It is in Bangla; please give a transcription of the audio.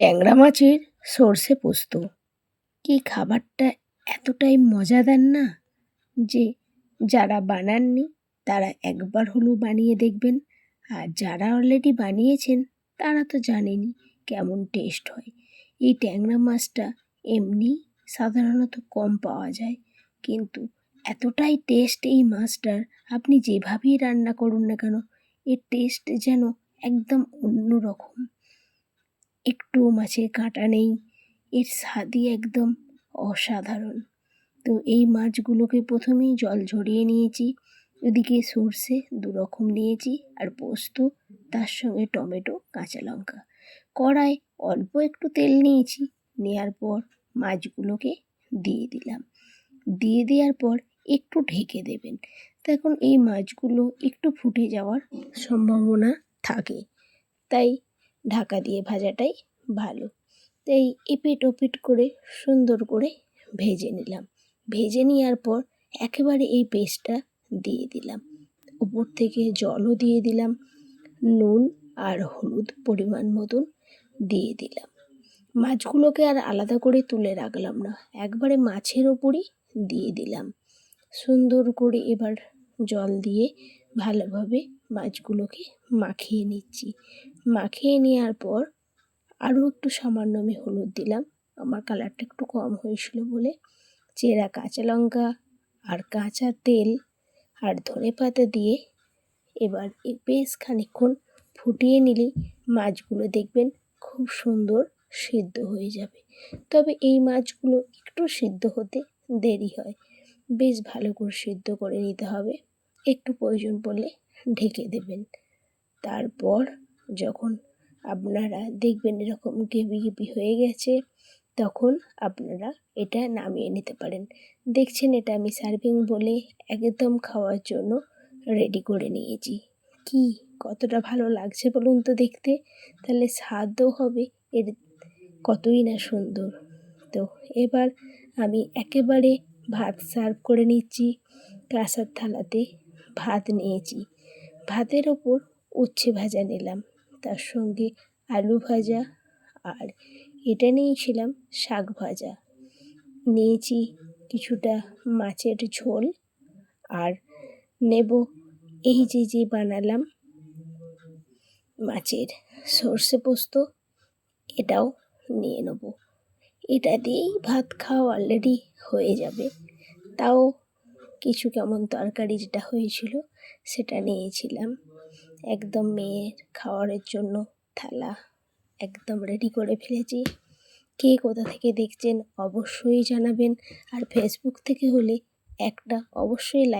ট্যাংরা মাছের সর্ষে পোস্ত কি খাবারটা এতটাই মজাদার না যে যারা বানাননি তারা একবার হলেও বানিয়ে দেখবেন। আর যারা অলরেডি বানিয়েছেন তারা তো জানেনই কেমন টেস্ট হয়। এই ট্যাংরা মাছটা এমনি সাধারণত কম পাওয়া যায়, কিন্তু এতটাই টেস্ট এই মাছটার, আপনি যেভাবেই রান্না করুন না কেন এর টেস্ট যেন একদম অন্য রকম। একটুও মাছের কাঁটা নেই, এর স্বাদই একদম অসাধারণ। তো এই মাছগুলোকে প্রথমেই জল ঝরিয়ে নিয়েছি, ওদিকে সর্ষে 2 রকম নিয়েছি আর পোস্ত, তার সঙ্গে টমেটো, কাঁচা লঙ্কা। কড়ায় অল্প একটু তেল নিয়েছি, নেওয়ার পর মাছগুলোকে দিয়ে দিলাম। দিয়ে দেওয়ার পর একটু ঢেকে দেবেন। তো এখন এই মাছগুলো একটু ফুটে যাওয়ার সম্ভাবনা থাকে, তাই ঢাকা দিয়ে ভাজাটাই ভালো। তাই এপিট ওপিট করে সুন্দর করে ভেজে নিলাম। ভেজে নেওয়ার পর একেবারে এই পেস্টটা দিয়ে দিলাম। উপর থেকে জলও দিয়ে দিলাম, নুন আর হলুদ পরিমাণ মতন দিয়ে দিলাম। মাছগুলোকে আর আলাদা করে তুলে রাখলাম না, একবারে মাছের ওপরই দিয়ে দিলাম। সুন্দর করে এবার জল দিয়ে ভালোভাবে মাছগুলোকে মাখিয়ে নিচ্ছি। মাখিয়ে নেওয়ার পর আরও একটু সামান্য আমি হলুদ দিলাম, আমার কালারটা একটু কম হয়েছিল বলে। চেরা কাঁচা লঙ্কা আর কাঁচা তেল আর ধনেপাতা দিয়ে এবার বেশ খানিকক্ষণ ফুটিয়ে নিলেই মাছগুলো দেখবেন খুব সুন্দর সিদ্ধ হয়ে যাবে। তবে এই মাছগুলো একটু সিদ্ধ হতে দেরি হয়, বেশ ভালো করে সিদ্ধ করে নিতে হবে। একটু প্রয়োজন পড়লে ঢেকে দেবেন। তারপর যখন আপনারা দেখবেন এরকম গ্রেভি গ্রেভি হয়ে গেছে, তখন আপনারা এটা নামিয়ে নিতে পারেন। দেখছেন এটা আমি সার্ভিং বলে একদম খাওয়ার জন্য রেডি করে নিয়েছি। কি কতটা ভালো লাগছে বলুন তো দেখতে, তাহলে স্বাদও হবে এর কতই না সুন্দর। তো এবার আমি একেবারে ভাত সার্ভ করে নিচ্ছি। কাঁসার থালাতে ভাত নিয়েছি, ভাতের ওপর উচ্ছে ভাজা নিলাম, তার সঙ্গে আলু ভাজা, আর এটা নিয়েছিলাম শাক ভাজা, নিয়েছি কিছুটা মাছের ঝোল, আর নেব এই যে বানালাম মাছের সর্ষে পোস্ত, এটাও নিয়ে নেব। এটা দিয়েই ভাত খাওয়া অলরেডি হয়ে যাবে। তাও কিছু কেমন তরকারি যেটা হয়েছিল সেটা নিয়েছিলাম। একদম মেয়ের খাওয়ারের জন্য থালা একদম রেডি করে ফেলেছি। কে কোথা থেকে দেখছেন অবশ্যই জানাবেন, আর ফেসবুক থেকে হলে একটা অবশ্যই লাইক